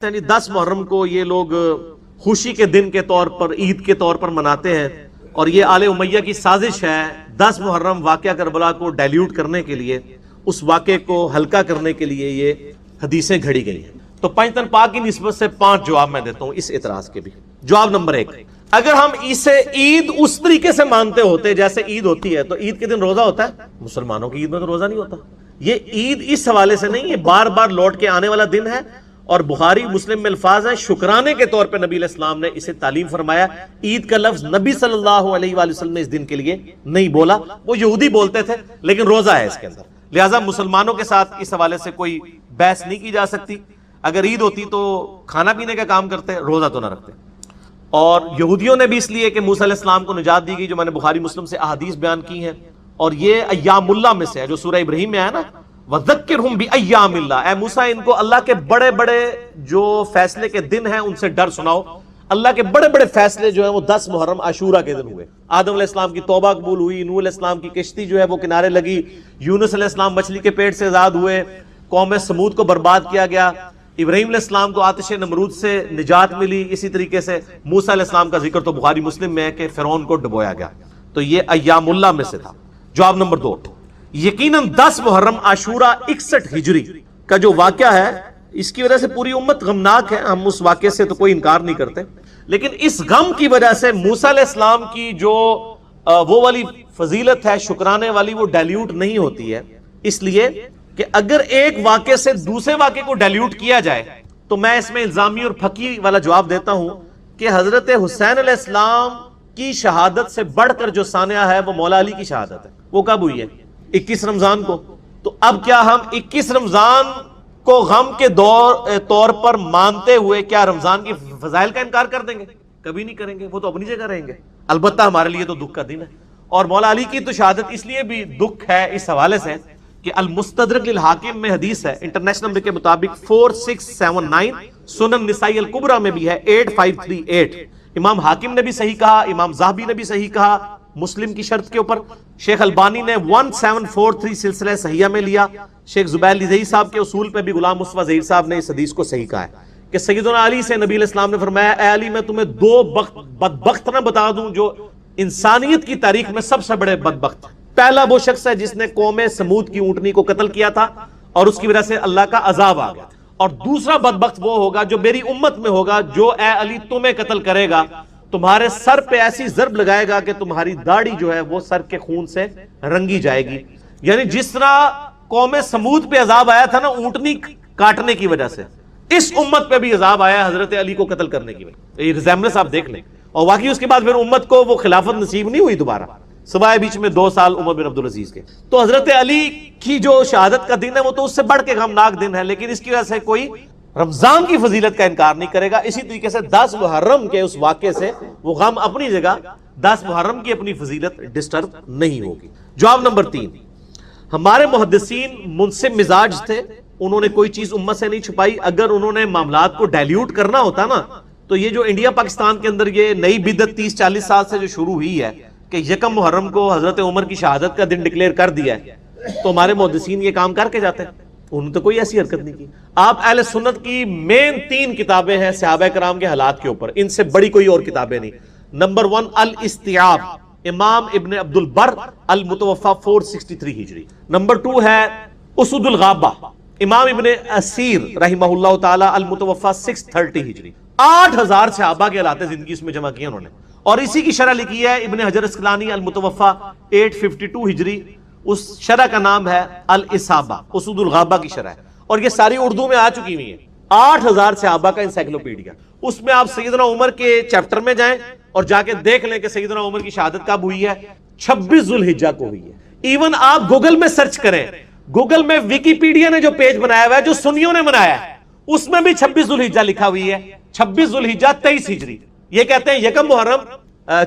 یعنی 10 محرم کو یہ لوگ خوشی کے دن کے طور پر عید کے طور پر مناتے ہیں، اور یہ آل امیہ کی سازش ہے 10 محرم واقعہ کربلا کو ڈائلیوٹ کرنے کے لیے، اس واقعے کو ہلکا کرنے کے لیے یہ حدیثیں گھڑی گئی ہیں۔ تو پنجتن پاک کی نسبت سے 5 جواب میں دیتا ہوں اس اعتراض کے بھی۔ جواب نمبر 1، اگر ہم اسے عید اس طریقے سے مانتے ہوتے جیسے عید ہوتی ہے تو عید کے دن روزہ ہوتا ہے؟ مسلمانوں کی عید میں تو روزہ نہیں ہوتا۔ یہ عید اس حوالے سے نہیں، یہ بار بار لوٹ کے آنے والا دن ہے، اور بخاری مسلم میں الفاظ ہیں شکرانے کے طور پہ نبی علیہ السلام نے اسے تعلیم فرمایا۔ عید کا لفظ نبی صلی اللہ علیہ وآلہ وسلم نے اس دن کے لیے نہیں بولا، وہ یہودی بولتے تھے، لیکن روزہ ہے اس کے اندر، لہٰذا مسلمانوں کے ساتھ اس حوالے سے کوئی بحث نہیں کی جا سکتی۔ اگر عید ہوتی تو کھانا پینے کا کام کرتے، روزہ تو نہ رکھتے۔ اور یہودیوں نے بھی اس لیے کہ موسیٰ علیہ السلام کو نجات دی گئی، جو میں نے بخاری مسلم سے احادیث بیان کی ہیں، اور یہ ایام اللہ میں سے ہے جو سورہ ابراہیم میں آیا نا، وَذَكِّرْهُمْ بِأَيَّامِ اللَّهِ، اے موسیٰ ان کو اللہ کے بڑے بڑے جو فیصلے کے دن ہیں ان سے ڈر سناؤ۔ اللہ کے بڑے بڑے فیصلے جو ہیں وہ 10 محرم عاشورہ کے دن ہوئے۔ آدم علیہ السلام کی توبہ قبول ہوئی، نوح علیہ السلام کی کشتی جو ہے وہ کنارے لگی، یونس علیہ السلام مچھلی کے پیٹ سے آزاد ہوئے، قوم سمود کو برباد کیا گیا، ابراہیم علیہ السلام کو آتش نمرود سے نجات ملی، اسی طریقے سے موسیٰ علیہ السلام کا ذکر تو بخاری مسلم میں ہے کہ فرعون کو ڈبویا گیا۔ تو یہ ایام اللہ میں سے تھا۔ جواب نمبر 2، یقیناً 10 محرم عاشورہ 61 ہجری کا جو واقعہ ہے، اس کی وجہ سے پوری امت غمناک ہے، ہم اس واقعے سے تو کوئی انکار نہیں کرتے، لیکن اس غم کی وجہ سے موسیٰ علیہ السلام کی جو وہ والی فضیلت ہے شکرانے والی، وہ ڈائلیوٹ نہیں ہوتی ہے، اس لیے کہ اگر ایک واقعے سے دوسرے واقعے کو ڈائلیوٹ کیا جائے تو میں اس میں الزامی اور پھکی والا جواب دیتا ہوں کہ حضرت حسین علیہ السلام کی شہادت سے بڑھ کر جو سانحہ ہے وہ مولا علی کی شہادت ہے۔ وہ کب ہوئی ہے؟ 21 رمضان کو۔ تو اب کیا ہم 21 رمضان کو غم کے طور پر مانتے ہوئے کیا رمضان کی فضائل کا انکار کر دیں گے؟ کبھی نہیں کریں گے، وہ تو اپنی جگہ رہیں گے۔ البتہ ہمارے لیے تو دکھ کا دن ہے، اور مولا علی کی تو شہادت اس لیے بھی دکھ ہے اس حوالے سے کہ المستدرک للحاکم میں حدیث ہے، انٹرنیشنل نمبر کے مطابق 4679، سنن نسائی الکبریٰ میں بھی ہے 8538۔ امام حاکم نے بھی صحیح کہا، امام ذہبی نے بھی صحیح کہا مسلم کی شرط کے اوپر، شیخ البانی نے 1743 سلسلہ صحیحہ میں لیا، شیخ زبیر لذیذ صاحب کے اصول پہ بھی غلام مصطفیٰ ظہیر صاحب نے اس حدیث کو صحیح کہا ہے کہ سیدنا علی سے نبی علیہ السلام نے فرمایا، اے علی میں تمہیں 2 بدبخت نہ بتا دوں جو انسانیت کی تاریخ میں سب سے بڑے بدبخت۔ پہلا وہ شخص ہے جس نے قوم سمود کی اونٹنی کو قتل کیا تھا اور اس کی وجہ سے اللہ کا عذاب آ گیا، اور دوسرا بدبخت وہ ہوگا جو میری امت میں ہوگا جو اے علی تمہیں قتل کرے گا، تمہارے سر پہ ایسی ضرب لگائے گا کہ تمہاری داڑھی جو ہے وہ سر کے خون سے رنگی جائے گی۔ یعنی جس طرح قوم سمود پہ عذاب آیا تھا نا اونٹنی کاٹنے کی وجہ سے، اس امت پہ بھی عذاب آیا حضرت علی کو قتل کرنے کی وجہ۔ یہ ریزیمبلنس آپ دیکھ لیں، اور واقعی اس کے بعد پھر امت کو وہ خلافت نصیب نہیں ہوئی دوبارہ، سوائے بیچ میں 2 سال عمر بن عبدالعزیز کے۔ تو حضرت علی کی جو شہادت کا دن ہے وہ تو اس سے بڑھ کے غمناک دن ہے، لیکن اس کی وجہ سے کوئی رمضان کی فضیلت کا انکار نہیں کرے گا۔ اسی طریقے سے 10 محرم کے اس واقعے سے وہ غم اپنی جگہ، 10 محرم کی اپنی فضیلت ڈسٹرب نہیں ہوگی۔ جواب نمبر 3، ہمارے محدثین منصف مزاج تھے، انہوں نے کوئی چیز امت سے نہیں چھپائی۔ اگر انہوں نے معاملات کو ڈائلیوٹ کرنا ہوتا نا تو یہ جو انڈیا پاکستان کے اندر یہ نئی بدعت 30-40 سال سے جو شروع ہوئی ہے کہ 1 محرم کو حضرت عمر کی شہادت کا دن ڈکلیئر کر دیا ہے، تو ہمارے محدثین یہ کام کر کے جاتے ہیں، انہوں نے تو کوئی ایسی حرکت نہیں کی۔ آپ اہل سنت کی مین 3 کتابیں ہیں صحابہ کرام کے حالات کے اوپر، ان سے بڑی کوئی اور کتابیں نہیں۔ نمبر 1 الاستیعاب، امام ابن عبد البر، المتوفى 463 ہجری۔ نمبر 2 ہے اسد الغابہ، امام ابن اسیر رحمہ اللہ تعالی، المتوفى 630 ہجری۔ 8000 صحابہ کے حالات زندگی اس میں جمع کیے انہوں نے، اور اسی کی شرح لکھی ہے ابن حجر اسقلانی، المتوفى 852 ہجری۔ اس شرح کا نام ہے الاصابہ، اسود الغابہ کی شرح ہے، اور یہ ساری اردو میں آ چکی ہوئی ہے۔ 8000 صحابہ کا انسائکلوپیڈیا، اس میں آپ سیدنا عمر کے چیپٹر میں جائیں اور جا کے دیکھ لیں کہ سیدنا عمر کی شہادت کب ہوئی ہے، 26 ذوالحجہ کو ہوئی ہے۔ ایون آپ گوگل میں سرچ کریں، گوگل میں ویکیپیڈیا نے جو پیج بنایا ہوا ہے جو سنیوں نے بنایا ہے، اس میں بھی 26 ذوالحجہ لکھا ہوئی ہے، 26 ذوالحجہ 23 ہجری۔ یہ کہتے ہیں 1 محرم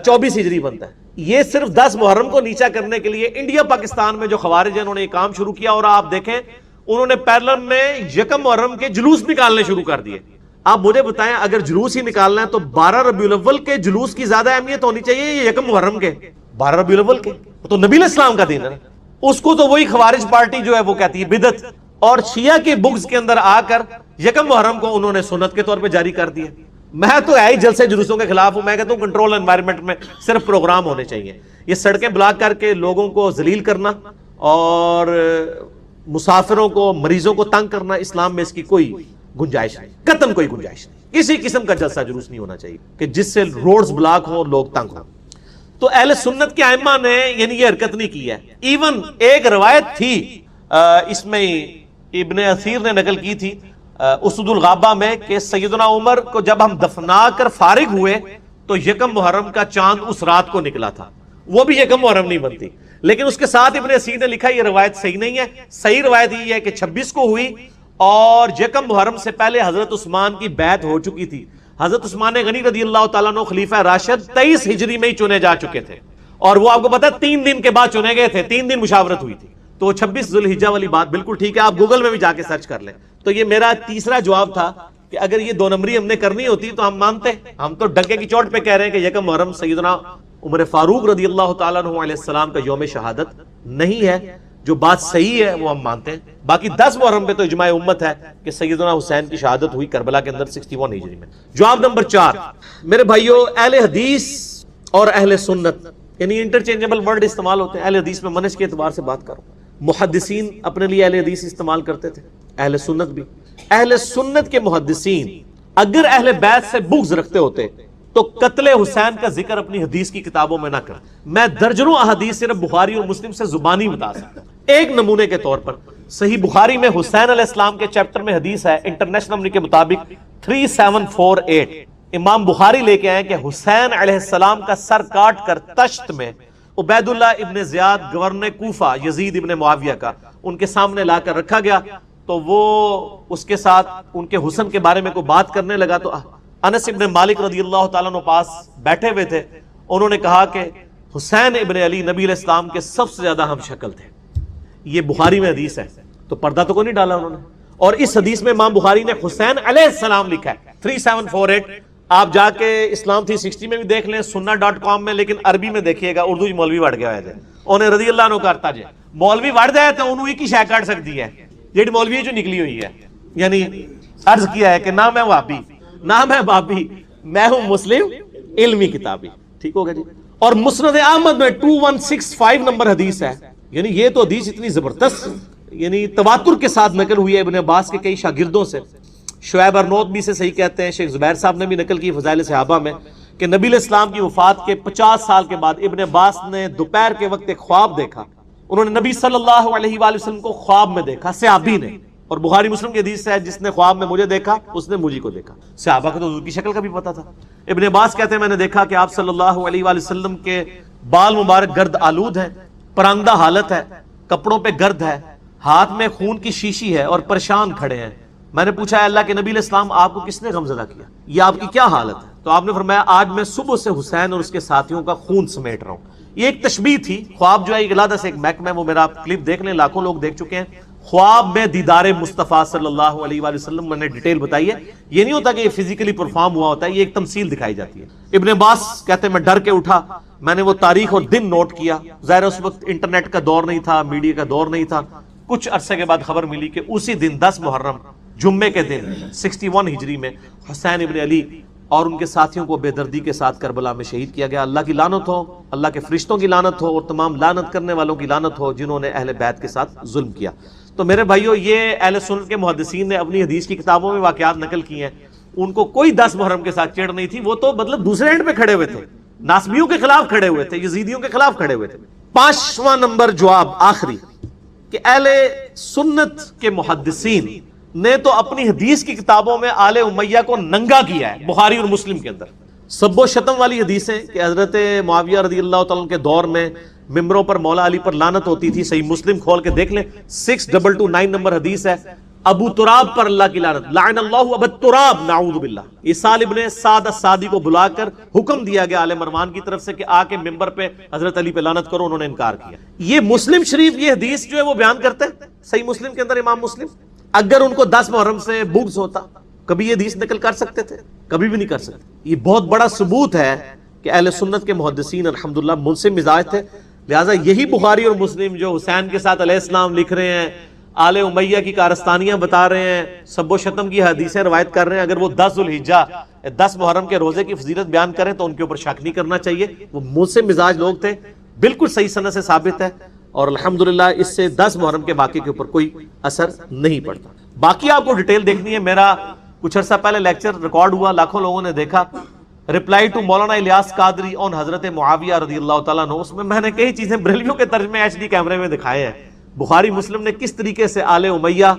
24 ہجری بنتا ہے۔ یہ صرف 10 محرم کو نیچا کرنے کے لیے انڈیا پاکستان میں جو خوارج ہیں انہوں نے یہ کام شروع کیا، اور آپ دیکھیں انہوں نے پیرلل میں 1 محرم کے جلوس نکالنے شروع کر دیے۔ آپ مجھے بتائیں اگر جلوس ہی نکالنا ہے تو 12 ربیع الاول کے جلوس کی زیادہ اہمیت ہونی چاہیے یہ 1 محرم کے؟ 12 ربیع الاول کے تو نبی علیہ السلام کا دن ہے، اس کو تو وہی خوارج پارٹی جو ہے وہ کہتی ہے بدعت، اور شیعہ کے بغض کے اندر آ کر یکم محرم کو انہوں نے سنت کے طور پہ جاری کر دیا. میں تو ہے ہی جلسے جلوسوں کے خلاف ہوں. میں کہتا ہوں کنٹرول انوائرمنٹ میں صرف پروگرام ہونے چاہیے. یہ سڑکیں بلاک کر کے لوگوں کو ذلیل کرنا اور مسافروں کو مریضوں کو تنگ کرنا، اسلام میں اس کی کوئی گنجائش نہیں، قطعاً کوئی گنجائش نہیں. کسی قسم کا جلسہ جلوس نہیں ہونا چاہیے کہ جس سے روڈز بلاک ہوں اور لوگ تنگ ہوں. تو اہل سنت کے ائمہ نے یعنی یہ حرکت نہیں کی ہے. ایون ایک روایت تھی اس میں ابن اثیر نے نقل کی تھی اسد الغابہ میں کہ سیدنا عمر کو جب ہم دفنا کر فارغ ہوئے تو یکم محرم کا چاند اس رات کو نکلا تھا. وہ بھی یکم محرم نہیں بنتی، لیکن اس کے ساتھ ابن اثیر نے لکھا یہ روایت صحیح نہیں ہے. صحیح روایت یہ ہے کہ 26 کو ہوئی اور یکم محرم سے پہلے حضرت عثمان کی بیعت ہو چکی تھی. حضرت عثمان غنی رضی اللہ تعالیٰ عنہ خلیفہ راشد 23 ہجری میں ہی چنے جا چکے تھے اور وہ آپ کو پتا ہے 3 دن کے بعد چنے گئے تھے. 3 دن مشاورت ہوئی تھی. تو 26 ذوالحجہ والی بات بالکل ٹھیک ہے، آپ گوگل میں بھی جا کے سرچ کر لیں. تو یہ میرا تیسرا جواب تھا کہ اگر یہ 2 نمبری ہم نے کرنی ہوتی تو ہم مانتے. ہم تو ڈنکے کی چوٹ پہ کہہ رہے ہیں کہ یکم محرم سیدنا عمر فاروق رضی اللہ تعالیٰ عنہ علیہ السلام کا یوم شہادت نہیں ہے. جو بات صحیح ہے وہ ہم مانتے ہیں. باقی 10 محرم پہ تو اجماع امت ہے کہ سیدنا حسین کی شہادت ہوئی کربلا کے اندر 61 ہجری میں. جواب نمبر 4 میرے بھائیو، اہل حدیث اور اہل سنت یعنی انٹرچینجبل ورڈ استعمال ہوتے ہیں. اہل حدیث میں منہج کے اعتبار سے بات کروں، محدثین اپنے لیے اہل حدیث استعمال کرتے تھے، اہل سنت بھی. اہل سنت کے محدثین اگر اہل بیت سے بغض رکھتے ہوتے تو قتل حسین کا ذکر اپنی حدیث کی کتابوں میں نہ کر. میں درجنوں احادیث صرف بخاری اور مسلم سے زبانی بتا سکتا ہوں. ایک نمونے کے طور پر صحیح بخاری میں حسین علیہ السلام کے چیپٹر میں حدیث ہے انٹرنیشنل نمبر کے مطابق 3748. امام بخاری لے کے آئے کہ حسین علیہ السلام کا سر کاٹ کر تشت میں عبید اللہ ابن زیاد گورنر کوفہ یزید ابن معاویہ کا ان کے سامنے لا کر رکھا گیا. تو وہ اس کے ساتھ ان کے حسن کے بارے میں کوئی بات کرنے لگا تو انس ابن مالک رضی اللہ تعالیٰ عنہ پاس بیٹھے ہوئے تھے. انہوں نے کہا کہ حسین ابن علی نبی علیہ السلام کے سب سے زیادہ ہم شکل تھے. یہ بخاری میں حدیث ہے، تو پردہ تو کوئی نہیں ڈالا انہوں نے. اور اس حدیث میں امام بخاری نے حسین علیہ السلام لکھا ہے 3748. آپ جا کے اسلام 360 میں بھی دیکھ لیں، sunna.com میں، لیکن عربی میں دیکھیے گا. اردو ہی مولوی وڑ گیا ہے انہیں رضی اللہ عنہ کرتا جائے. مولوی وڑ جائے تو انہوں ہی کی شے کاٹ سکتی ہے جیڑی مولوی جو نکلی ہوئی ہے. یعنی عرض کیا ہے کہ نہ میں وہابی نہ میں بابی، میں ہوں مسلم علمی کتابی. ٹھیک ہوگا جی. اور مسند احمد میں 2165 نمبر حدیث ہے. یعنی یہ تو حدیث اتنی زبردست یعنی تواتر کے ساتھ نقل ہوئی ہے ابن عباس کے کئی شاگردوں سے. شعیب ارنوت بھی سے صحیح کہتے ہیں، شیخ زبیر صاحب نے بھی نقل کی فضائل صحابہ میں کہ نبی علیہ السلام کی وفات کے 50 سال کے بعد ابن عباس نے دوپہر کے وقت ایک خواب دیکھا. انہوں نے نبی صلی اللہ علیہ وآلہ وسلم کو خواب میں دیکھا، صحابی نے. اور بخاری مسلم کی حدیث ہے جس نے خواب میں مجھے دیکھا اس نے مجھے کو دیکھا. صحابہ کو تو حضور کی شکل کا بھی پتا تھا. ابن عباس کہتے ہیں میں نے دیکھا کہ آپ صلی اللہ علیہ وآلہ وسلم کے بال مبارک گرد آلود ہے، پراندہ حالت ہے، کپڑوں پہ گرد ہے، ہاتھ میں خون کی شیشی ہے اور پریشان کھڑے ہیں. میں نے پوچھا ہے اللہ کے نبی علیہ السلام آپ کو کس نے غمزدہ کیا، یہ آپ کی کیا حالت ہے؟ تو آپ نے فرمایا آج میں صبح سے حسین اور اس کے ساتھیوں کا خون سمیٹ رہا ہوں. یہ ایک تشبیہ تھی. خواب جو ہے علیحدہ سے ایک محکمہ ہے، وہ میرا کلپ دیکھ لیں، لاکھوں لوگ دیکھ چکے ہیں. خواب میں دیدار مصطفیٰ صلی اللہ علیہ وآلہ وسلم میں نے ڈیٹیل بتائی ہے. یہ نہیں ہوتا کہ یہ فزیکلی پرفارم ہوا ہوتا ہے، یہ ایک تمثیل دکھائی جاتی ہے. ابن عباس کہتے ہیں میں ڈر کے اٹھا، میں نے وہ تاریخ اور دن نوٹ کیا. ظاہر اس وقت انٹرنیٹ کا دور نہیں تھا، میڈیا کا دور نہیں تھا. کچھ عرصے کے بعد خبر ملی کہ اسی دن 10 محرم جمعے کے دن 61 ہجری میں حسین ابن علی اور ان کے ساتھیوں کو بے دردی کے ساتھ کربلا میں شہید کیا گیا. اللہ کی لعنت ہو، اللہ کے فرشتوں کی لعنت ہو اور تمام لعنت کرنے والوں کی لعنت ہو جنہوں نے اہل بیت کے ساتھ ظلم کیا. تو میرے بھائیو یہ اہل سنت کے محدثین نے اپنی حدیث کی کتابوں میں واقعات نقل کی ہیں. ان کو کوئی 10 محرم کے ساتھ چڑ نہیں تھی. وہ تو مطلب دوسرے اینڈ پہ کھڑے ہوئے تھے، ناسبیوں کے خلاف کھڑے ہوئے تھے، یزیدیوں کے خلاف کھڑے ہوئے تھے. 5واں نمبر جواب آخری کہ اہل سنت کے محدثین نے تو اپنی حدیث کی کتابوں میں آل امیہ کو ننگا کیا ہے. بخاری اور مسلم کے اندر سب و شتم والی حدیثیں کہ حضرت معاویہ رضی اللہ تعالیٰ کے دور میں ممبروں پر مولا علی پر لعنت ہوتی تھی. صحیح مسلم کھول کے دیکھ لیں، 6229 نمبر حدیث ہے. ابو تراب پر اللہ کی لعنت، لعن اللہ ابو تراب نعوذ باللہ. عیسیٰ ابن سعد السعدی کو بلا کر حکم دیا گیا آل مروان کی طرف سے کہ آ کے ممبر پہ حضرت علی پہ لعنت کرو. انہوں نے انکار کیا. یہ مسلم شریف یہ حدیث جو ہے وہ بیان کرتے ہیں صحیح مسلم کے اندر. امام مسلم اگر ان کو 10 محرم سے بغض ہوتا کبھی یہ حدیث نقل کر سکتے تھے؟ کبھی بھی نہیں کر سکتے. یہ بہت بڑا ثبوت ہے کہ اہل سنت کے محدثین الحمدللہ منصف مزاج تھے. لہٰذا یہی بخاری اور مسلم جو حسین کے ساتھ علیہ السلام لکھ رہے ہیں آل امیہ کی کارستانیاں بتا رہے ہیں، سب و شتم کی حدیثیں روایت کر رہے ہیں، اگر وہ 10 ذوالحجہ 10 محرم کے روزے کی فضیلت بیان کریں تو ان کے اوپر شک نہیں کرنا چاہیے، وہ موسے مزاج لوگ تھے، بالکل صحیح سند سے ثابت ہے، اور الحمدللہ اس سے 10 محرم کے واقعے کے اوپر کوئی اثر نہیں پڑتا۔ باقی آپ کو ڈیٹیل دیکھنی ہے، میرا کچھ عرصہ پہلے لیکچر ریکارڈ ہوا، لاکھوں لوگوں نے دیکھا، رپلائی ٹو مولانا الیاس قادری آن حضرت معاویہ رضی اللہ تعالیٰ عنہ، اس میں نے کئی چیزیں بریلویوں کے ترجمے ایچ ڈی کیمرے میں دکھائے ہیں، بخاری مسلم نے کس طریقے سے آل امیہ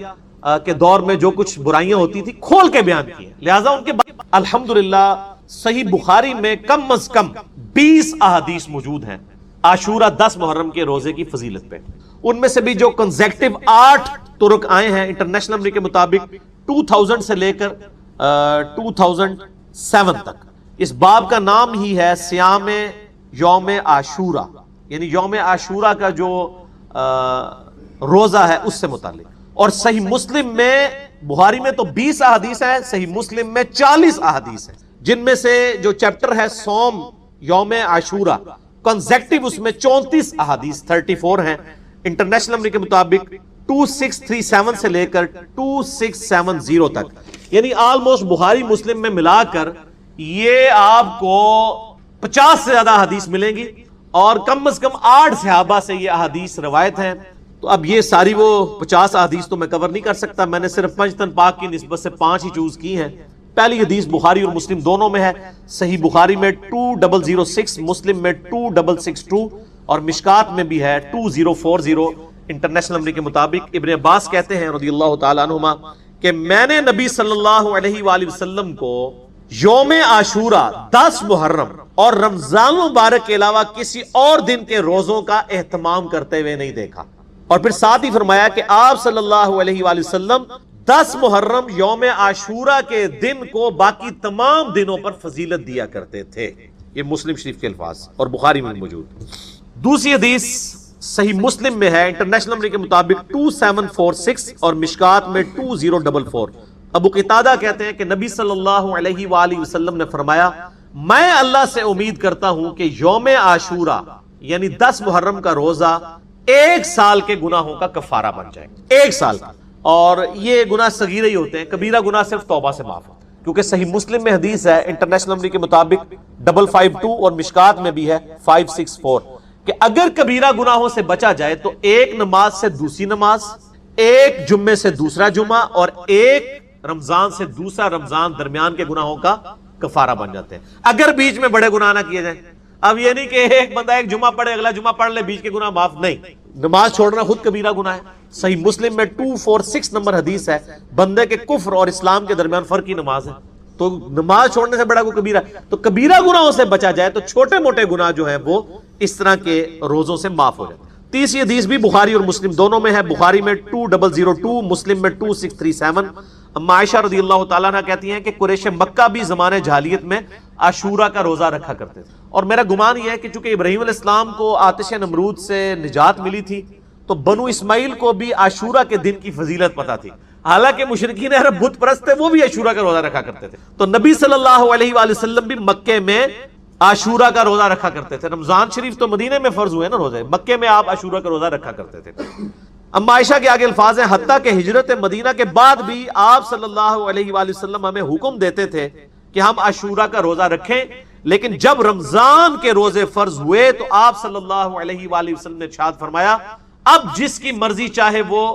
کے دور میں جو کچھ برائیاں ہوتی تھی کھول کے بیان کی ہیں، لہٰذا ان کے بعد الحمدللہ صحیح بخاری میں کم از کم 20 احادیث موجود ہیں عاشورہ 10 محرم کے روزے کی فضیلت پہ، ان میں سے بھی جو کنزیکٹیو 8 طرق آئے ہیں انٹرنیشنل نمبر کے مطابق 2000 سے لے کر 2007 تک، اس باب کا نام ہی ہے سیام یوم عاشورہ، یعنی یوم عاشورہ کا جو روزہ ہے اس سے متعلق، اور صحیح مسلم میں بخاری میں تو 20 احادیث ہیں، صحیح مسلم میں 40 احادیث ہیں، جن میں سے جو چیپٹر ہے سوم یوم عاشورہ کنزیکٹیو اس میں 34 احادیث 34 ہیں انٹرنیشنل نمبر کے مطابق 2637 سے لے کر 2670 تک، یعنی آلموسٹ بخاری مسلم میں ملا کر یہ آپ کو 50 سے زیادہ حدیث ملیں گی، اور کم از کم 8 صحابہ سے یہ احادیث روایت ہیں۔ تو اب یہ ساری وہ 50 احادیث تو میں کور نہیں کر سکتا، میں نے صرف پنجتن پاک کی نسبت سے 5 ہی چوز کی ہیں۔ پہلی حدیث بخاری اور مسلم دونوں میں ہے، صحیح بخاری میں 2006، مسلم میں 2662، اور مشکات میں بھی ہے 2040 انٹرنیشنل نمبر کے مطابق۔ ابن عباس کہتے ہیں رضی اللہ تعالیٰ عنہما کہ میں نے نبی صلی اللہ علیہ وآلہ وسلم کو یوم عاشورہ 10 محرم اور رمضان مبارک کے علاوہ کسی اور دن کے روزوں کا اہتمام کرتے ہوئے نہیں دیکھا، اور پھر ساتھ ہی فرمایا کہ آپ صلی اللہ علیہ وآلہ وسلم 10 محرم یوم عاشورہ کے دن کو باقی تمام دنوں پر فضیلت دیا کرتے تھے۔ یہ مسلم شریف کے الفاظ اور بخاری میں موجود۔ دوسری حدیث صحیح مسلم میں ہے انٹرنیشنل نمبر کے مطابق 2746 اور مشکات میں 2044۔ ابو قتادہ کہتے ہیں کہ نبی صلی اللہ علیہ وآلہ وسلم نے فرمایا میں اللہ سے امید کرتا ہوں کہ یوم عاشورہ یعنی 10 محرم کا روزہ 1 سال کے گناہوں کا کفارہ بن جائے، 1 سال کا، اور یہ گناہ صغیرہ ہی ہوتے ہیں، کبیرہ گناہ صرف توبہ سے معاف ہوتا ہے، کیونکہ صحیح مسلم میں حدیث ہے انٹرنیشنل نمبر کے مطابق 552 اور مشکات میں بھی ہے 564 کہ اگر کبیرہ گناہوں سے بچا جائے تو ایک نماز سے دوسری نماز، ایک جمعے سے دوسرا جمعہ، اور ایک رمضان سے دوسرا رمضان درمیان کے گناہوں کا کفارہ بن جاتے ہیں، اگر بیچ میں بڑے گناہ نہ کیے جائیں۔ اب یہ نہیں کہ ایک بندہ ایک جمعہ پڑھے اگلا جمعہ پڑھ لے بیچ کے گناہ معاف، نہیں، نماز چھوڑنا خود کبیرہ گناہ ہے۔ صحیح مسلم میں 246 نمبر حدیث ہے بندے کے کفر اور اسلام کے درمیان فرق کی نماز ہے، تو نماز چھوڑنے سے بڑا کوئی کبیرہ، تو کبیرہ گناہوں سے بچا جائے تو چھوٹے موٹے گناہ جو ہیں وہ اس طرح کے روزوں سے معاف ہو جاتے ہیں۔ تیسری حدیث بھی بخاری اور مسلم دونوں میں ہے، بخاری میں 2002، مسلم میں 2637۔ اما عائشہ رضی اللہ تعالیٰ عنہ کہتی ہیں کہ قریش مکہ بھی زمانے جاہلیت میں عاشورہ کا روزہ رکھا کرتے تھے، اور میرا گمان یہ ہے کہ چونکہ ابراہیم علیہ السلام کو آتش نمرود سے نجات ملی تھی تو بنو اسماعیل کو بھی عاشورہ کے دن کی فضیلت پتہ تھی، حالانکہ مشرکین عرب بت پرست تھے، وہ بھی عاشورہ کا روزہ رکھا کرتے تھے، تو نبی صلی اللہ علیہ وآلہ وسلم بھی مکے میں عاشورہ کا روزہ رکھا کرتے تھے۔ رمضان شریف تو مدینے میں فرض ہوئے نا روزے، مکے میں آپ عاشورہ کا روزہ رکھا کرتے تھے۔ اما عائشہ کے آگے الفاظ ہیں حتیٰ کہ ہجرت مدینہ کے بعد بھی آپ صلی اللہ علیہ وآلہ وسلم ہمیں حکم دیتے تھے کہ ہم عاشورہ کا روزہ رکھیں، لیکن جب رمضان کے روزے فرض ہوئے تو آپ صلی اللہ علیہ وآلہ وسلم نے ارشاد فرمایا اب جس کی مرضی چاہے وہ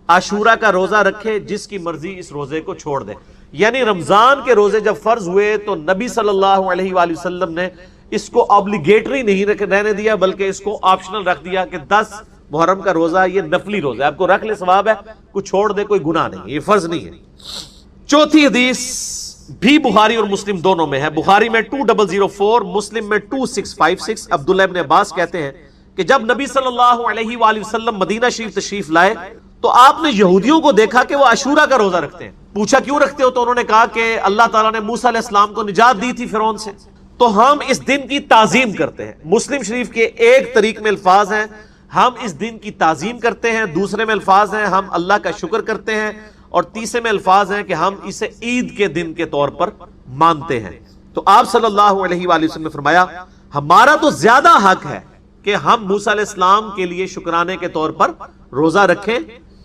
عاشورہ کا روزہ رکھے، جس کی مرضی اس روزے کو چھوڑ دے۔ یعنی رمضان کے روزے جب فرض ہوئے تو نبی صلی اللہ علیہ وآلہ وسلم نے اس کو obligatory نہیں رہنے دیا بلکہ اس کو آپشنل رکھ دیا کہ 10 محرم کا روزہ یہ نفلی روزہ ہے، آپ کو رکھ لے ثواب ہے، کوئی چھوڑ دے کوئی گناہ نہیں، یہ فرض نہیں ہے۔ چوتھی حدیث بھی بخاری اور مسلم دونوں میں ہے، بخاری میں 2004، مسلم میں 2656۔ عبداللہ ابن عباس کہتے ہیں کہ جب نبی صلی اللہ علیہ وآلہ وسلم مدینہ شریف تشریف لائے تو آپ نے یہودیوں کو دیکھا کہ وہ عاشورہ کا روزہ رکھتے ہیں۔ پوچھا کیوں رکھتے ہو تو انہوں نے کہا کہ اللہ تعالیٰ نے موسیٰ علیہ السلام کو نجات دی تھی فرعون سے، تو ہم اس دن کی تعظیم کرتے ہیں۔ مسلم شریف کے ایک طریق میں الفاظ ہیں ہم اس دن کی تعظیم کرتے ہیں، دوسرے میں الفاظ ہیں ہم اللہ کا شکر کرتے ہیں، اور تیسرے میں الفاظ ہیں کہ ہم اسے عید کے دن کے طور پر مانتے ہیں۔ تو آپ صلی اللہ علیہ وآلہ وسلم نے فرمایا ہمارا تو زیادہ حق ہے کہ ہم موسیٰ علیہ السلام کے لیے شکرانے کے طور پر روزہ رکھیں،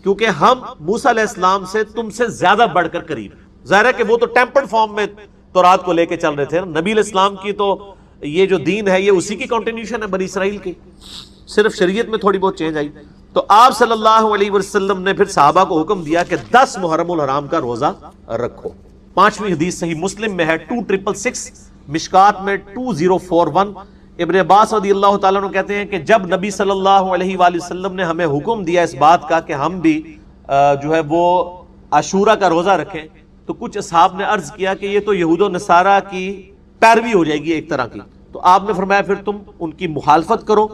کیونکہ ہم موسیٰ علیہ السلام سے تم سے زیادہ بڑھ کر قریب. ظاہر ہے کہ وہ تو ٹیمپرڈ فارم میں تورات کو لے کے چل رہے تھے. نبی علیہ السلام کی تو یہ جو دین ہے یہ اسی کی کنٹینیوشن ہے بنی اسرائیل کی, صرف شریعت میں تھوڑی بہت چینج آئی. تو آپ صلی اللہ علیہ وسلم نے پھر صحابہ کو حکم دیا کہ 10 محرم الحرام کا روزہ رکھو. 5ویں حدیث صحیح مسلم میں ہے 2666, مشکات میں 2041. ابن عباس رضی اللہ تعالیٰ عنہ کہتے ہیں کہ جب نبی صلی اللہ علیہ وآلہ وسلم نے ہمیں حکم دیا اس بات کا کہ ہم بھی جو ہے وہ عاشورہ کا روزہ رکھیں, تو کچھ اصحاب نے عرض کیا کہ یہ تو یہود و نصارہ کی پیروی ہو جائے گی ایک طرح کی. تو آپ نے فرمایا پھر تم ان کی مخالفت کرو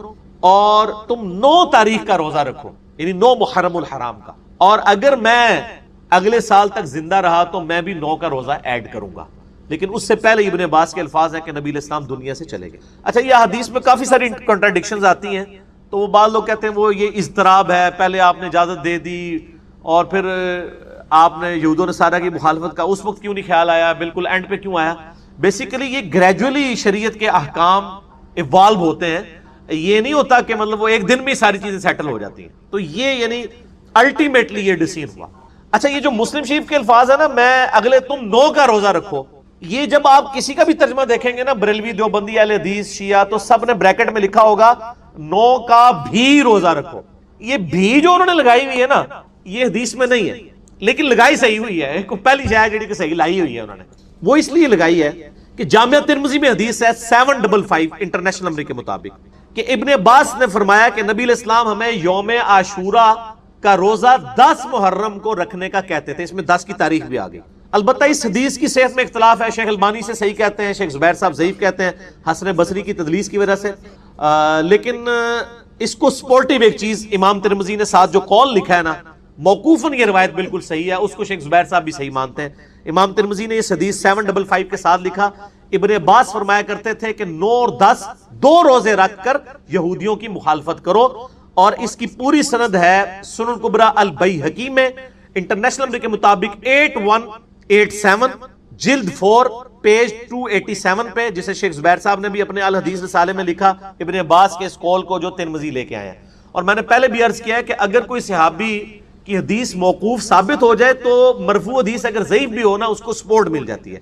اور تم 9 تاریخ کا روزہ رکھو, یعنی 9 محرم الحرام کا, اور اگر میں اگلے سال تک زندہ رہا تو میں بھی 9 کا روزہ ایڈ کروں گا. لیکن اس سے پہلے ابن عباس کے الفاظ ہیں کہ نبی علیہ السلام دنیا سے چلے گئے. اچھا, یہ حدیث میں کافی ساری کنٹراڈکشنز آتی ہیں, تو وہ بعض لوگ کہتے ہیں وہ یہ اضطراب ہے, پہلے آپ نے اجازت دے دی اور پھر آپ نے یہود و نصارہ کی مخالفت کا اس وقت کیوں نہیں خیال آیا, بالکل اینڈ پہ کیوں آیا. بیسیکلی یہ گریجولی شریعت کے احکام ایوالو ہوتے ہیں, یہ نہیں ہوتا کہ مطلب وہ ایک دن میں ساری چیزیں سیٹل ہو جاتی ہیں. تو یہ یعنی الٹیمیٹلی یہ ڈیسیژن ہوا. اچھا, یہ جو مسلم شریف کے الفاظ ہے نا, میں اگلے تم 9 کا روزہ رکھو, یہ جب آپ کسی کا بھی ترجمہ دیکھیں گے نا, بریلوی, دیوبندی, اہل حدیث, شیعہ, تو سب نے بریکٹ میں لکھا ہوگا 9 کا بھی روزہ رکھو. یہ بھی جو انہوں نے لگائی ہوئی ہے نا, یہ حدیث میں نہیں ہے, لیکن لگائی صحیح ہوئی ہے. پہلی شاید جڑی کہ صحیح لائی ہوئی ہے انہوں نے, وہ اس لیے لگائی ہے کہ جامعہ ترمذی میں حدیث ہے 755 انٹرنیشنل نمبر کے مطابق کہ ابن عباس نے فرمایا کہ نبی علیہ السلام ہمیں یوم عاشورہ کا روزہ 10 محرم کو رکھنے کا کہتے تھے. اس میں 10 کی تاریخ بھی آ گئی. البتہ اس حدیث کی صحت میں اختلاف ہے. شیخ البانی سے صحیح کہتے ہیں, شیخ زبیر صاحب ضعیف کہتے ہیں حسن بصری کی تدلیس کی وجہ سے. لیکن اس کو سپورٹیو ایک چیز امام ترمذی نے ساتھ جو قول لکھا ہے نا, موقوفاً یہ روایت بالکل صحیح ہے, اس کو شیخ زبیر صاحب بھی صحیح مانتے ہیں. امام ترمذی نے اس حدیث 755 کے ساتھ لکھا, ابن عباس فرمایا کرتے تھے کہ 9 اور 10 2 روزے رکھ کر یہودیوں کی مخالفت کرو. اور اس کی پوری سند ہے سنن کبریٰ البیہقی میں انٹرنیشنل نمبر کے مطابق 8187 جلد 4 پیج 287 پہ, جسے شیخ زبیر صاحب نے بھی اپنے الحدیث رسالے میں لکھا ابن عباس کے اس قول کو جو ترمذی لے کے آئے ہیں. اور میں نے پہلے بھی عرض کیا ہے کہ اگر کوئی صحابی کی حدیث موقوف ثابت ہو جائے تو مرفوع حدیث اگر ضعیف بھی ہو نا, اس کو سپورٹ مل جاتی ہے.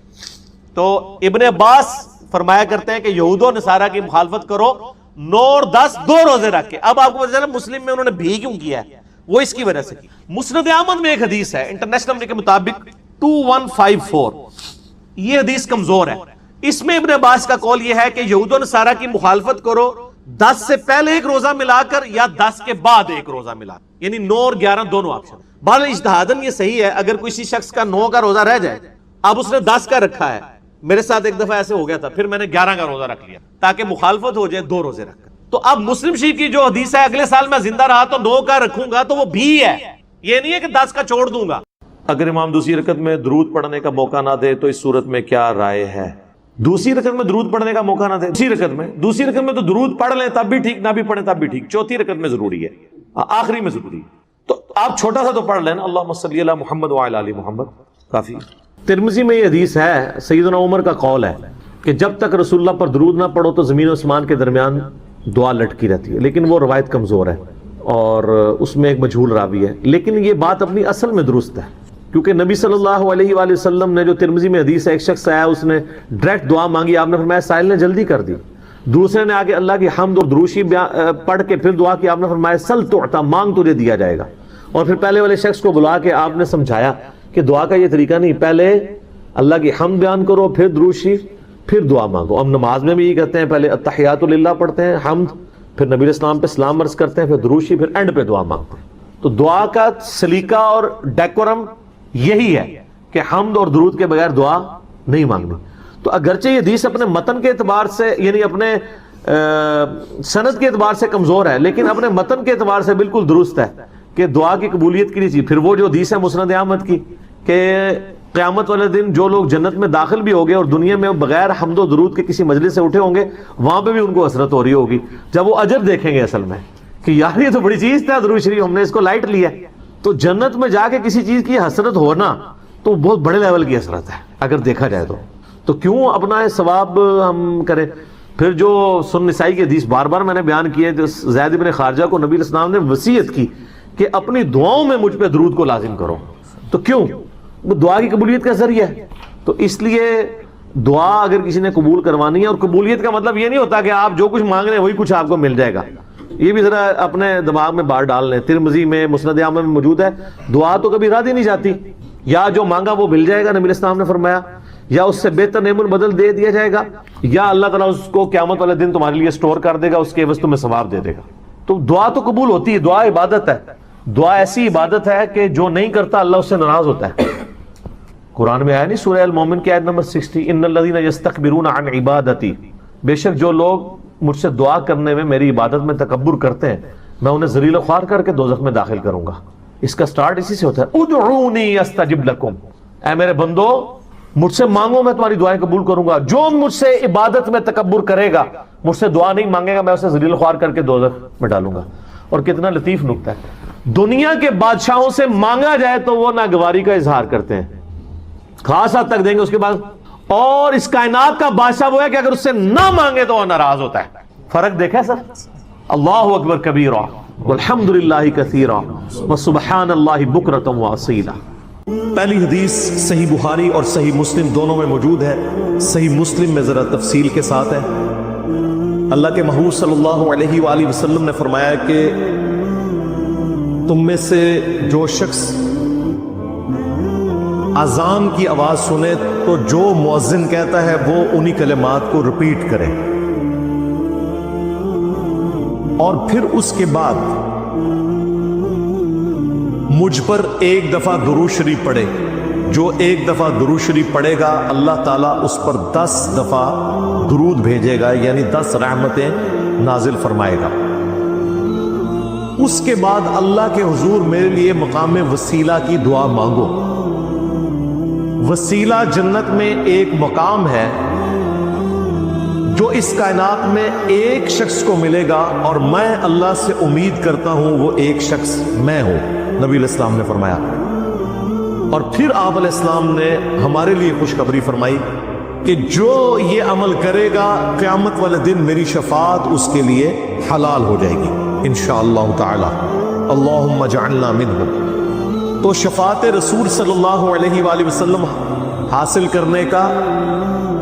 تو ابن عباس فرمایا کرتے ہیں کہ یہود و نصارہ کی مخالفت کرو 9 اور 10 2 روزے رکھ کے. اب آپ کو پتہ چلا مسلم میں انہوں نے بھی کیوں کیا ہے, وہ اس کی وجہ سے. مسند احمد میں ایک حدیث ہے انٹرنیشنل نمبر کے مطابق 2154, یہ حدیث کمزور ہے. اس میں ابن عباس کا قول یہ ہے کہ یہود و نصارہ کی مخالفت کرو 10 سے پہلے ایک روزہ ملا کر یا 10 کے بعد ایک روزہ ملا, یعنی 9 اور 11 دونوں آپشن. بہرحال اجتہاداً یہ صحیح ہے. اگر کسی شخص کا 9 کا روزہ رہ جائے, اب اس نے 10 کا رکھا ہے, میرے ساتھ ایک دفعہ ایسے ہو گیا تھا, پھر میں نے 11 کا روزہ رکھ لیا تاکہ مخالفت ہو جائے 2 روزے رکھ کر. تو اب مسلم شریف کی جو حدیث ہے اگلے سال میں زندہ رہا تو 9 کا رکھوں گا, تو وہ بھی ہے, یہ نہیں ہے کہ 10 کا چھوڑ دوں گا. اگر امام دوسری رکعت میں درود پڑھنے کا موقع نہ دے تو اس صورت میں کیا رائے ہے؟ دوسری رکعت میں درود پڑھنے کا موقع نہ دے, دوسری رکعت میں تو درود پڑھ لیں تب بھی ٹھیک, نہ بھی پڑھیں تب بھی ٹھیک. چوتھی رکعت میں ضروری ہے, آخری میں ضروری ہے. تو آپ چھوٹا سا تو پڑھ لیں نا, اللہم صلی علی محمد وعلی آل محمد, کافی. ترمذی میں یہ حدیث ہے, سیدنا عمر کا قول ہے کہ جب تک رسول اللہ پر درود نہ پڑھو تو زمین و آسمان کے درمیان دعا لٹکی رہتی ہے. لیکن وہ روایت کمزور ہے اور اس میں ایک مجہول راوی ہے. لیکن یہ بات اپنی اصل میں درست ہے, کیونکہ نبی صلی اللہ علیہ وآلہ وسلم نے جو ترمذی میں حدیث ہے, ایک شخص آیا, اس نے ڈائریکٹ دعا مانگی, آپ نے فرمایا سائل نے جلدی کر دی. دوسرے نے آگے اللہ کی حمد اور دروشی پڑھ کے پھر دعا کی, آپ نے فرمایا سل تعطیٰ, مانگ تجھے دیا جائے گا. اور پھر پہلے والے شخص کو بلا کے آپ نے سمجھایا کہ دعا کا یہ طریقہ نہیں, پہلے اللہ کی حمد بیان کرو, پھر دروشی, پھر دعا مانگو. ہم نماز میں بھی یہ کہتے ہیں, پہلے التحیات للہ پڑھتے ہیں, حمد, پھر نبی علیہ السلام پہ سلام عرض کرتے ہیں, پھر دروشی, پھر اینڈ پہ دعا مانگتے ہیں. تو دعا کا سلیقہ اور ڈیکورم یہی ہے کہ حمد اور درود کے بغیر دعا نہیں مانگنی. تو اگرچہ یہ حدیث اپنے متن کے اعتبار سے, یعنی اپنے سند کے اعتبار سے کمزور ہے, لیکن اپنے متن کے اعتبار سے بالکل درست ہے کہ دعا کی قبولیت کی نہیں. پھر وہ جو حدیث ہے مسند احمد کی کہ قیامت والے دن جو لوگ جنت میں داخل بھی ہو گئے اور دنیا میں بغیر حمد و درود کے کسی مجلس سے اٹھے ہوں گے, وہاں پہ بھی ان کو حسرت ہو رہی ہوگی جب وہ اجر دیکھیں گے اصل میں کہ یار یہ تو بڑی چیز تھا درود شریف, ہم نے اس کو لائٹ لیا. تو جنت میں جا کے کسی چیز کی حسرت ہونا تو بہت بڑے لیول کی حسرت ہے اگر دیکھا جائے تو کیوں اپنا ثواب ہم کریں. پھر جو سنن نسائی کی حدیث بار بار میں نے بیان کی ہے, جو زید بن خارجہ کو نبی علیہ السلام نے وصیت کی کہ اپنی دعاؤں میں مجھ پہ درود کو لازم کرو. تو کیوں؟ وہ دعا کی قبولیت کا ذریعہ ہے. تو اس لیے دعا اگر کسی نے قبول کروانی ہے، اور قبولیت کا مطلب یہ نہیں ہوتا کہ آپ جو کچھ مانگ رہے ہیں وہی کچھ آپ کو مل جائے گا. یہ بھی ذرا اپنے دماغ میں بات ڈال لیں. ترمذی میں، مسند احمد میں موجود ہے، دعا تو کبھی رد ہی نہیں جاتی. یا جو مانگا وہ مل جائے گا، نبی اسلام نے فرمایا، یا اس سے بہتر نعم البدل دے دیا جائے گا، یا اللہ تعالیٰ اس کو قیامت والے دن تمہارے لیے سٹور کر دے گا، اس کے عوض تمہیں ثواب دے دے گا. تو دعا تو قبول ہوتی ہے. دعا عبادت ہے. دعا ایسی عبادت ہے کہ جو نہیں کرتا اللہ اس سے ناراض ہوتا ہے. قرآن میں آیا نہیں سورہ المومن کی آیت نمبر 60، ان الذین یستکبرون عن عبادتی، بے شک جو لوگ مجھ سے دعا کرنے میں، میری عبادت میں تکبر کرتے ہیں، میں انہیں ذلیل و خوار کر کے دوزخ میں داخل کروں گا. اس کا سٹارٹ اسی سے ہوتا ہے، ادعونی استجب لکم، اے میرے بندو مجھ سے مانگو میں تمہاری دعائیں قبول کروں گا. جو مجھ سے عبادت میں تکبر کرے گا، مجھ سے دعا نہیں مانگے گا، میں اسے ذلیل و خوار کر کے دوزخ میں ڈالوں گا. اور کتنا لطیف نکتہ ہے، دنیا کے بادشاہوں سے مانگا جائے تو وہ ناگواری کا اظہار کرتے ہیں، خاص حد تک دیں گے. اس کے بعد اور اس کائنات کا بادشاہ وہ ہے کہ اگر اس سے نہ مانگے تو وہ ناراض ہوتا ہے. فرق دیکھا سر؟ اللہ اکبر کبیرا والحمد للہ کثیرا وسبحان اللہ بکرۃ واصیلا. پہلی حدیث صحیح بخاری اور صحیح مسلم دونوں میں موجود ہے. صحیح مسلم میں ذرا تفصیل کے ساتھ ہے. اللہ کے محبوب صلی اللہ علیہ وآلہ وسلم نے فرمایا کہ تم میں سے جو شخص اذان کی آواز سنے تو جو مؤذن کہتا ہے وہ انہی کلمات کو ریپیٹ کرے، اور پھر اس کے بعد مجھ پر ایک دفعہ درود شریف پڑھے. جو ایک دفعہ درود شریف پڑھے گا اللہ تعالیٰ اس پر 10 دفعہ درود بھیجے گا، یعنی 10 رحمتیں نازل فرمائے گا. اس کے بعد اللہ کے حضور میرے لیے مقام وسیلہ کی دعا مانگو. وسیلہ جنت میں ایک مقام ہے جو اس کائنات میں ایک شخص کو ملے گا، اور میں اللہ سے امید کرتا ہوں وہ ایک شخص میں ہوں، نبی علیہ السلام نے فرمایا. اور پھر آپ علیہ السلام نے ہمارے لیے خوشخبری فرمائی کہ جو یہ عمل کرے گا قیامت والے دن میری شفاعت اس کے لیے حلال ہو جائے گی انشاءاللہ تعالی. اللہم اجعلنا منہم. تو شفاعت رسول صلی اللہ علیہ وآلہ وسلم حاصل کرنے کا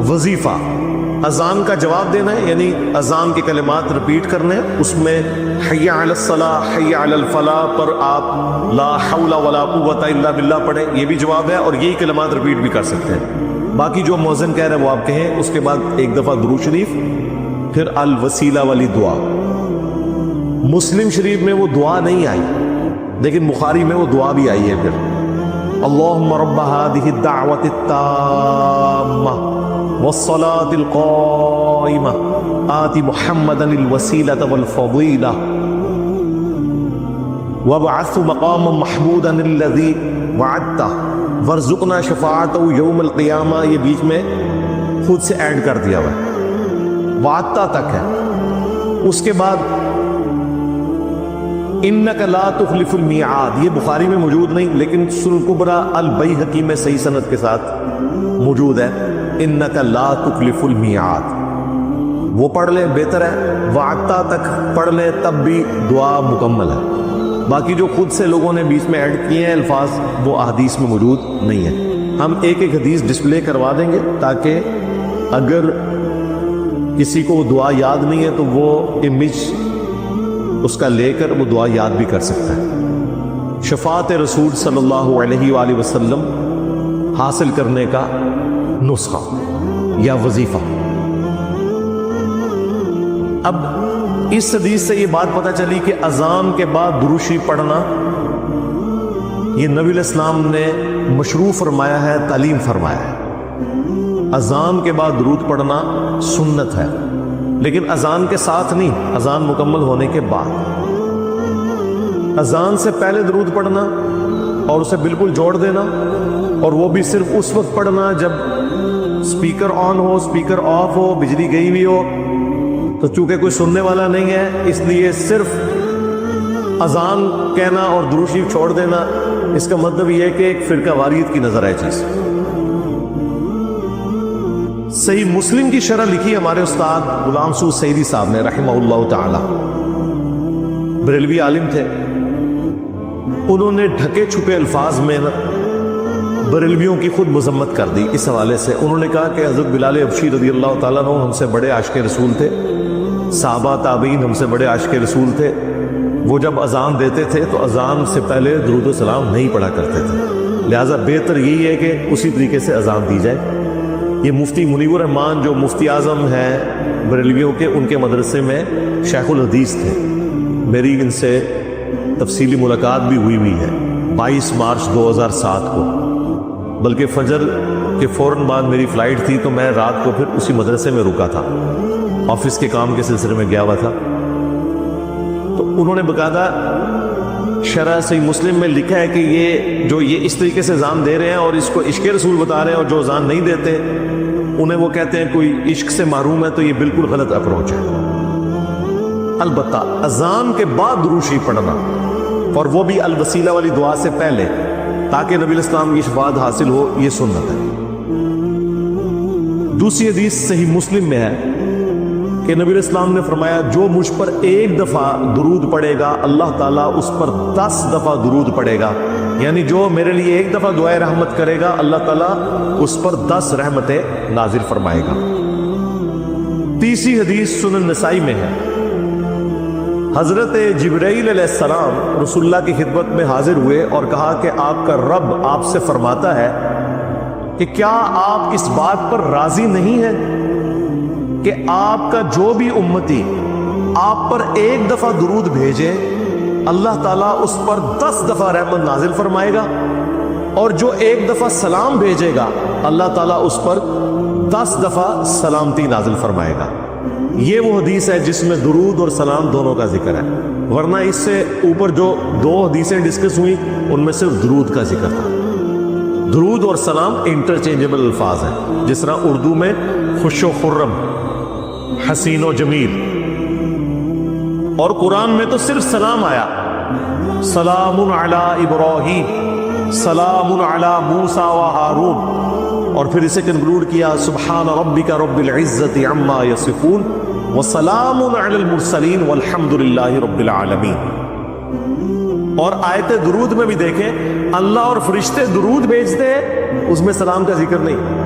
وظیفہ اذان کا جواب دینا ہے، یعنی اذان کے کلمات ریپیٹ کرنے. اس میں حی علی الصلاۃ حی علی الفلاح پر آپ لا حول ولا قوۃ الا باللہ پڑھیں، یہ بھی جواب ہے، اور یہی کلمات ریپیٹ بھی کر سکتے ہیں. باقی جو مؤذن کہہ رہے ہیں وہ آپ کہیں. اس کے بعد ایک دفعہ درود شریف، پھر الوسیلہ والی دعا. مسلم شریف میں وہ دعا نہیں آئی، لیکن بخاری میں وہ دعا بھی آئی ہے. پھر اللہم رب هذه الدعوة التامة والصلاة القائمة آت محمدا الوسيلة والفضيلة وابعثه مقاما محمودا الذي وعدته وارزقنا شفاعته يوم القيامة. یہ بیچ میں خود سے ایڈ کر دیا ہوا ہے، وعدتا تک ہے. اس کے بعد انک لا تخلف المیعاد، یہ بخاری میں موجود نہیں لیکن سنن کبریٰ البیہقی میں صحیح سند کے ساتھ موجود ہے. انک لا تخلف المیعاد وہ پڑھ لیں بہتر ہے. وعدتا تک پڑھ لیں تب بھی دعا مکمل ہے. باقی جو خود سے لوگوں نے بیچ میں ایڈ کیے ہیں الفاظ وہ احادیث میں موجود نہیں ہے. ہم ایک ایک حدیث ڈسپلے کروا دیں گے تاکہ اگر کسی کو وہ دعا یاد نہیں ہے تو وہ امیج اس کا لے کر وہ دعا یاد بھی کر سکتا ہے. شفاعت رسول صلی اللہ علیہ وآلہ وسلم حاصل کرنے کا نسخہ یا وظیفہ. اب اس حدیث سے یہ بات پتہ چلی کہ اذان کے بعد درود شریف پڑھنا یہ نبی علیہ السلام نے مشروع فرمایا ہے، تعلیم فرمایا ہے. اذان کے بعد درود پڑھنا سنت ہے، لیکن اذان کے ساتھ نہیں، اذان مکمل ہونے کے بعد. اذان سے پہلے درود پڑھنا اور اسے بالکل جوڑ دینا، اور وہ بھی صرف اس وقت پڑھنا جب سپیکر آن ہو، سپیکر آف ہو، بجلی گئی ہوئی ہو. تو چونکہ کوئی سننے والا نہیں ہے اس لیے صرف اذان کہنا اور درود شریف چھوڑ دینا، اس کا مطلب یہ ہے کہ ایک فرقہ واریت کی نظر آئے چیز. صحیح مسلم کی شرح لکھی ہمارے استاد غلام سعود سعیدی صاحب نے رحمہ اللہ تعالی. بریلوی عالم تھے، انہوں نے ڈھکے چھپے الفاظ میں بریلویوں کی خود مذمت کر دی. اس حوالے سے انہوں نے کہا کہ حضرت بلال حبشی رضی اللہ تعالیٰ عنہ ہم سے بڑے عاشق رسول تھے, صحابہ تابعین ہم سے بڑے عاشق رسول تھے. وہ جب اذان دیتے تھے تو اذان سے پہلے درود و سلام نہیں پڑھا کرتے تھے, لہٰذا بہتر یہی ہے کہ اسی طریقے سے اذان دی جائے. یہ مفتی منیب الرحمان جو مفتی اعظم ہیں بریلویوں کے, ان کے مدرسے میں شیخ الحدیث تھے. میری ان سے تفصیلی ملاقات بھی ہوئی ہے 22 مارچ 2007 کو, بلکہ فجر کے فوراً بعد میری فلائٹ تھی تو میں رات کو پھر اسی مدرسے میں رکا تھا, آفس کے کام کے سلسلے میں گیا ہوا تھا. تو انہوں نے باقاعدہ شرح صحیح مسلم میں لکھا ہے کہ یہ اس طریقے سے اذان دے رہے ہیں اور اس کو عشق رسول بتا رہے ہیں, اور جو اذان نہیں دیتے انہیں وہ کہتے ہیں کوئی عشق سے محروم ہے, تو یہ بالکل غلط اپروچ ہے. البتہ اذان کے بعد درود شریف پڑھنا, اور وہ بھی الوسیلہ والی دعا سے پہلے, تاکہ نبی الاسلام کی شفاعت حاصل ہو, یہ سنت ہے. دوسری حدیث صحیح مسلم میں ہے کہ نبی الاسلام نے فرمایا جو مجھ پر ایک دفعہ درود پڑھے گا اللہ تعالیٰ اس پر 10 دفعہ درود پڑھے گا. یعنی جو میرے لیے ایک دفعہ دعائے رحمت کرے گا اللہ تعالیٰ اس پر 10 رحمتیں نازل فرمائے گا. تیسری حدیث سنن نسائی میں ہے, حضرت جبرائیل علیہ السلام رسول اللہ کی خدمت میں حاضر ہوئے اور کہا کہ آپ کا رب آپ سے فرماتا ہے کہ کیا آپ اس بات پر راضی نہیں ہیں کہ آپ کا جو بھی امتی آپ پر ایک دفعہ درود بھیجے اللہ تعالیٰ اس پر 10 دفعہ رحمت نازل فرمائے گا, اور جو ایک دفعہ سلام بھیجے گا اللہ تعالیٰ اس پر 10 دفعہ سلامتی نازل فرمائے گا. یہ وہ حدیث ہے جس میں درود اور سلام دونوں کا ذکر ہے, ورنہ اس سے اوپر جو 2 حدیثیں ڈسکس ہوئی ان میں صرف درود کا ذکر تھا. درود اور سلام انٹرچینجبل الفاظ ہیں, جس طرح اردو میں خوش و خرم, حسین و جمیل, اور قرآن میں تو صرف سلام آیا, سلام علی ابراہیم, سلام علی موسیٰ و ہارون, اور پھر اسے کنکلوڈ کیا سبحان ربک رب العزت عما یصفون وسلام علی المرسلین والحمد للہ رب العالمین. اور آیت درود میں بھی دیکھیں اللہ اور فرشتے درود بھیجتے ہیں, اس میں سلام کا ذکر نہیں.